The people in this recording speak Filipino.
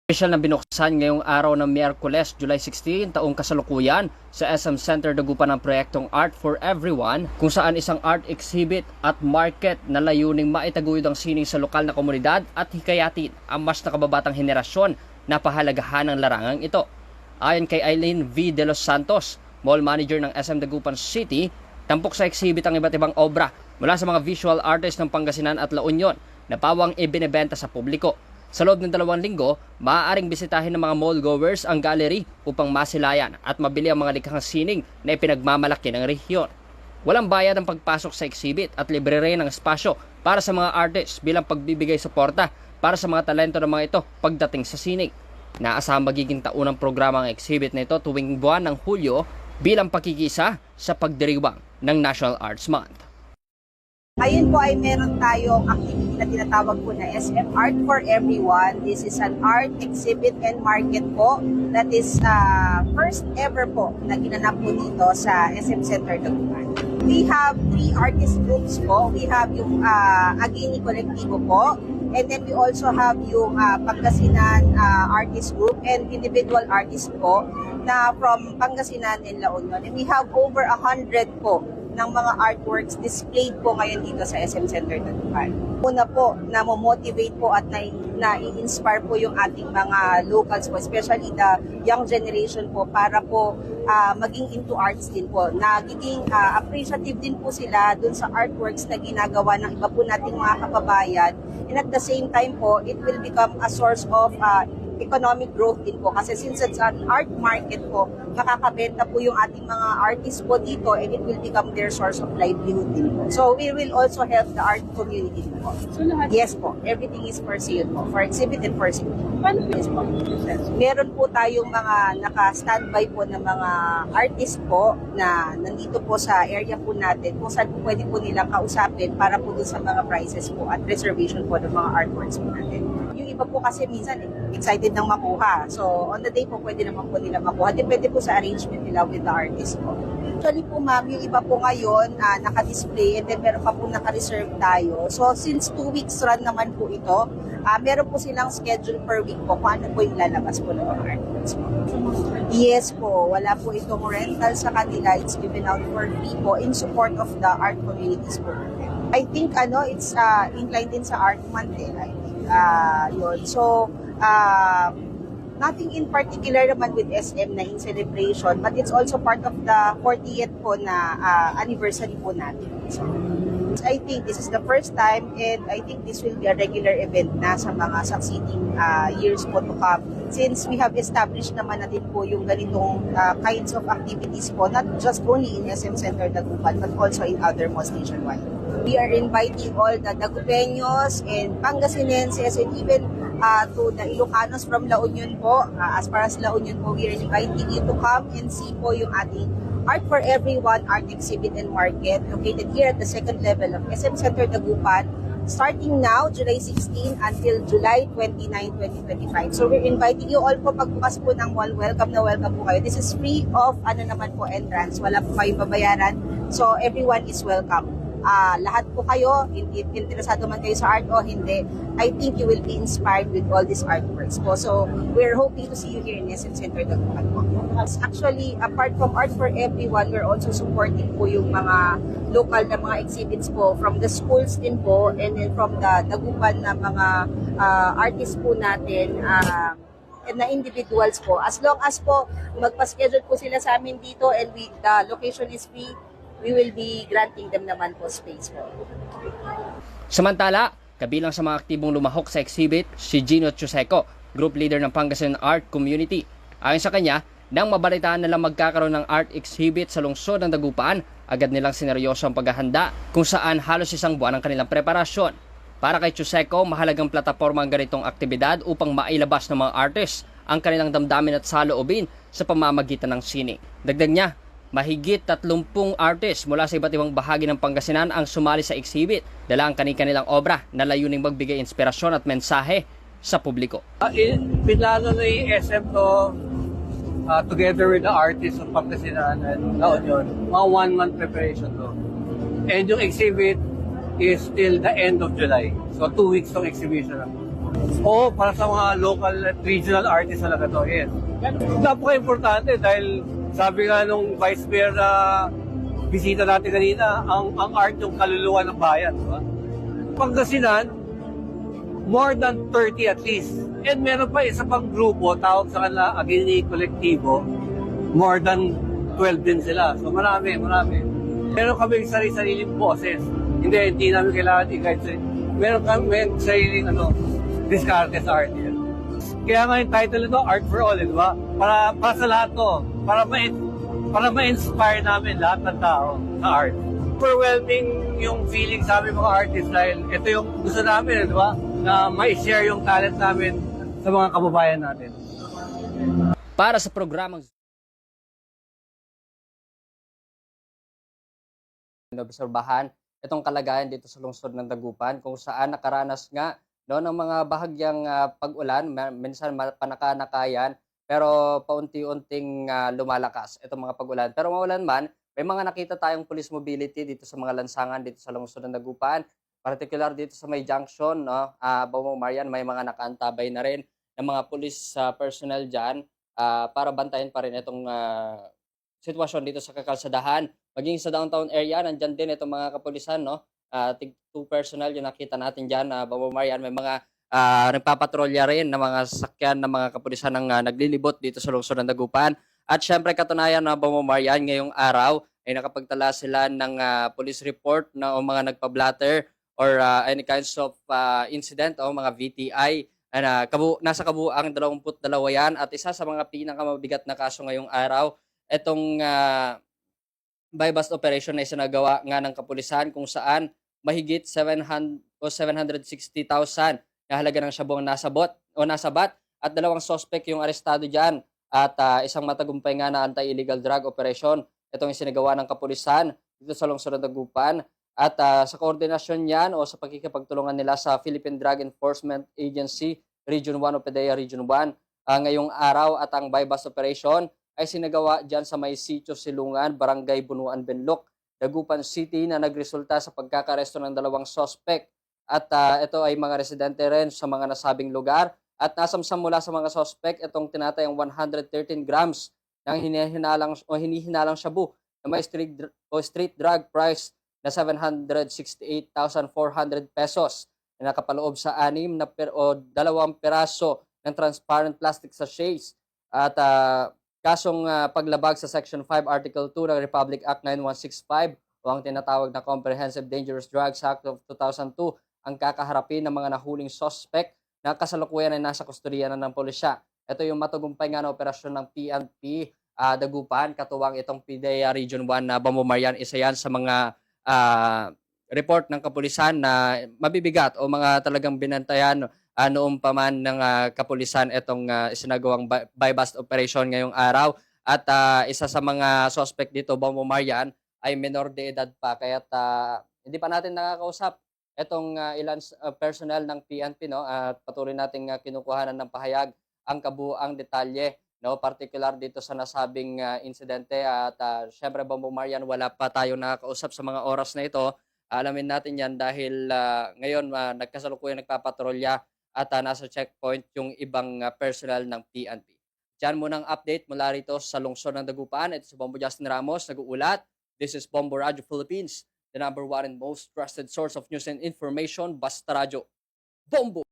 Opisyal na binuksan ngayong araw ng Miyerkules, July 16, taong kasalukuyan sa SM Center Dagupan ng proyektong Art for Everyone, kung saan isang art exhibit at market na layuning maitaguyod ang sining sa lokal na komunidad at hikayatin ang mas nakababatang henerasyon na pahalagahan ng larangang ito. Ayon kay Eileen V. De Los Santos, mall manager ng SM Dagupan City, tampok sa exhibit ang iba't ibang obra mula sa mga visual artists ng Pangasinan at La Union na pawang ibinebenta sa publiko. Sa loob ng 2 linggo, maaaring bisitahin ng mga mall goers ang gallery upang masilayan at mabili ang mga likhang sining na ipinagmamalaki ng rehiyon. Walang bayad ang pagpasok sa exhibit at libre rin ang espasyo para sa mga artists bilang pagbibigay suporta para sa mga talento ng mga ito pagdating sa sining. Naasahang magiging taunang programa ang exhibit na ito tuwing buwan ng Hulyo bilang pakikisa sa pagdiriwang ng National Arts Month. Ayun po ay meron tayong activity na tinatawag po na SM Art for Everyone. This is an art exhibit and market po that is first ever po na ginanap po dito sa SM Center Dagupan. We have 3 artist groups po. We have yung Agini Kolektibo po. And then we also have yung Pangasinan artist group and individual artist po na from Pangasinan and La Union. And we have over 100 po ng mga artworks displayed po ngayon dito sa SM Center Dagupan. Una po, na-motivate po at na-inspire po yung ating mga locals po, especially the young generation po, para po maging into arts din po. Nagiging appreciative din po sila dun sa artworks na ginagawa ng iba po nating mga kababayan. And at the same time po, it will become a source of economic growth din po. Kasi since it's an art market po, makakabenta po yung ating mga artists po dito and it will become their source of livelihood din po. So we will also help the art community din po. So lahat? Yes po, everything is for sale po. For exhibit and for sale. Paano Yes po. Meron po tayong mga naka-standby po na mga artist po na nandito po sa area po natin kung saan po pwede po nilang kausapin para po dun sa mga prices po at reservation po ng mga artworks po natin. Yung iba po kasi minsan excited nang makuha. So on the day po pwede naman po nila makuha. Depende po sa arrangement nila with the artist po. Actually po ma'am, yung iba po ngayon naka-display and then meron pa po naka-reserve tayo. So since 2 weeks run naman po ito, meron po silang schedule per week po kung ano po yung lalabas po ng mga artworks po. Yes po, wala po itong rental sa kanila. It's given out for free po in support of the art communities po. I think it's inclined din sa Art Month I think. Yun. So, nothing in particular naman with SM na in celebration, but it's also part of the 40th po na anniversary po natin. So, I think this is the first time and I think this will be a regular event na sa mga succeeding years po to come. Since we have established naman natin po yung ganitong kinds of activities po, not just only in SM Center Dagupan, but also in other malls nationwide. We are inviting all the Dagupeños and Pangasinenses and even to the Ilocanos from La Union po. As far as La Union po, we are inviting you to come and see po yung ating Art for Everyone art exhibit and market located here at the second level of SM Center Dagupan, starting now, July 16 until July 29, 2025. So we're inviting you all po pagbukas po ng mall. Welcome na welcome po kayo. This is free of entrance. Wala po kayong babayaran. So everyone is welcome. Lahat po kayo, interesado man kayo sa art o hindi, I think you will be inspired with all these artworks po. So, we're hoping to see you here in SM Center Dagupan po. Actually, apart from Art for Everyone, we're also supporting po yung mga local na mga exhibits po from the schools din po and then from the Dagupan na mga artists po natin na individuals po. As long as po magpa-schedule po sila sa amin dito and the location is free, we will be granting them naman po space po. Samantala, kabilang sa mga aktibong lumahok sa exhibit, si Gino Chuseco, group leader ng Pangasinan Art Community. Ayon sa kanya, nang mabalitaan na lang magkakaroon ng art exhibit sa lungsod ng Dagupan, agad nilang sineryoso ang paghahanda kung saan halos 1 buwan ang kanilang preparasyon. Para kay Chuseco, mahalagang plataporma ang ganitong aktibidad upang mailabas ng mga artists ang kanilang damdamin at saloobin sa pamamagitan ng sining. Dagdag niya, mahigit 30 artists mula sa iba't ibang bahagi ng Pangasinan ang sumali sa exhibit, dala ang kanilang obra na layuning magbigay inspirasyon at mensahe sa publiko. Pinlano na yung SM to together with the artists of Pangasinan and La Union, mga 1 month preparation to. And yung exhibit is till the end of July. So 2 weeks tong exhibition. Oo, para sa mga local at regional artists talaga to, yes. Napaka-importante dahil sabi nga nung Vice Mayor na bisita natin kanina, ang art yung kaluluwa ng bayan, di ba? Pangasinan, more than 30 at least. And meron pa isa pang grupo, tawag sa kanila Agini Kolektibo, more than 12 din sila. So marami. Meron kami sariling boses. Hindi namin kailangan i-guide sa meron kami sariling diskarte sa art yan. Kaya nga yung title nito, Art for All, di ba? Para sa lahat to, para ma-inspire namin lahat ng tao sa art. Overwhelming yung feeling sa aming mga artists dahil ito yung gusto namin, di ba? Na ma-share yung talent namin sa mga kababayan natin. Para sa programang inobserbahan itong kalagayan dito sa lungsod ng Dagupan kung saan nakaranas nga ng mga bahagyang pag-ulan, minsan panakanakayan, pero paunti-unting lumalakas itong mga pag-ulan. Pero maulan man, may mga nakita tayong police mobility dito sa mga lansangan dito sa lungsod ng Dagupan, particular dito sa may junction, no? Bawang Marian, may mga nakaantabay na rin ng mga police personnel dyan para bantayan pa rin itong sitwasyon dito sa kakalsadahan. Maging sa downtown area, nandyan din itong mga kapulisan, no? Two personnel yung nakita natin dyan, Bawang Marian, may mga nagpapatrolya rin ng mga sasakyan ng mga kapulisan ng naglilibot dito sa lungsod ng Dagupan. At syempre katunayan na Bawang Marian ngayong araw ay nakapagtala sila ng police report na o mga nagpa-blatter or any kinds of incident o mga VTI. Nasa kabuuang 22 yan at isa sa mga pinakamabigat na kaso ngayong araw itong buy bust operation na isinagawa nga ng kapulisan kung saan mahigit 700 o 760,000 na halaga ng syabong nasabat at dalawang suspect yung arestado diyan at isang matagumpay nga na anti-illegal drug operation itong isinagawa ng kapulisan dito sa lungsod ng Dagupan at sa koordinasyon niyan o sa pagkikipagtulungan nila sa Philippine Drug Enforcement Agency Region 1 o PDEA Region 1 ngayong araw at ang buy bust operation ay sinagawa dyan sa may Sitio Silungan, Barangay Bunuan, Benloc, Dagupan City na nagresulta sa pagkakaresto ng dalawang suspect. At ito ay mga residente rin sa mga nasabing lugar. At nasamsam mula sa mga suspect itong tinatayang 113 grams ng hinihinalang shabu na may street drug price na 768,400 pesos na nakapaloob sa 6 o 2 peraso ng transparent plastic sachets. At kasong paglabag sa Section 5, Article 2 ng Republic Act 9165 o ang tinatawag na Comprehensive Dangerous Drugs Act of 2002 ang kakaharapin ng mga nahuling suspect na kasalukuyan ay nasa kustodiya na ng pulisya. Ito yung matagumpay nga na operasyon ng PNP Dagupan, katuwang itong PDEA Region 1 na Bambo Marian, isa yan sa mga report ng kapulisan na mabibigat o mga talagang binantayan noong pa man ng kapulisan itong isinagawang buy bust operation ngayong araw. At isa sa mga suspect dito, Bambo Marian, ay menor de edad pa. Kaya hindi pa natin nakakausap itong ilan personnel ng PNP. No? At patuloy nating kinukuhanan ng pahayag ang kabuuang detalye, no? Particular dito sa nasabing insidente. At syempre, Bambo Marian, wala pa tayo nakakausap sa mga oras na ito. Alamin natin yan dahil ngayon nagkasalukuyang nagpapatrolya at nasa checkpoint yung ibang personnel ng PNP. Diyan muna ang update mula rito sa lungsod ng Dagupan. Ito si Bombo Justin Ramos, nag-uulat. This is Bombo Radio Philippines, the #1 and most trusted source of news and information, Basta Radio. Bombo!